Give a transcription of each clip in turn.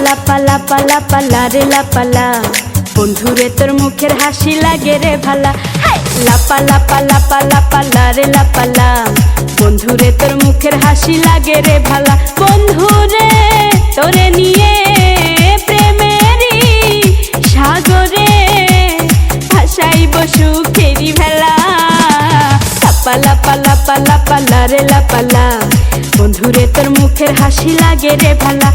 লাপা লাপা লাপা লারে লাপালা, বন্ধুরে তোর মুখের হাসি লাগে রে ভালা। লাপা লাপা লাপা লাপা লারে লাপালা, বন্ধুরে তোর মুখের হাসি লাগে রে ভালা। বন্ধুরে তোরে নিয়ে প্রেমেরই সাগরে ভাসাইব সুখেরি ভেলা। লাপা লাপা লাপা লাপা লারে লাপালা, বন্ধুরে তোর মুখের হাসি লাগে রে ভালা।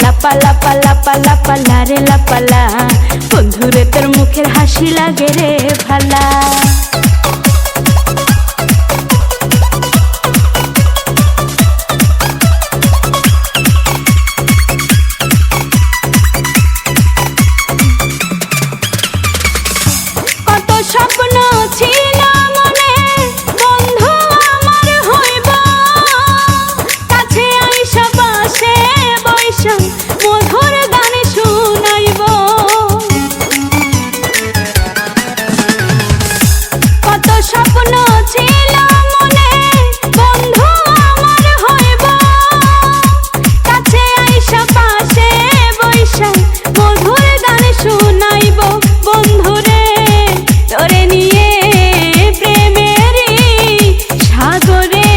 লাপা লাপা লাপা লাপা লারে লাপালা, বন্ধুরে তোর মুখের হাসি লাগে রে ভালা। কত স্বপ্ন ছিল মনে, বন্ধু আমার হইব, কাছে আইসা পাশে বৈশা মধুর গান শুনাইব। কত স্বপ্ন ছিল মনে, বন্ধু আমার হইব, কাছে আইসা পাশে বৈশা মধুর গান শুনাইব। বন্ধুরে তোরে নিয়ে প্রেমেরই সাগরে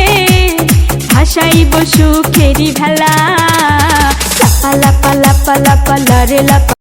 ভাসাইব সুখেরি ভেলা। লাপা লাপা লাপা লাপা লারে লাপা।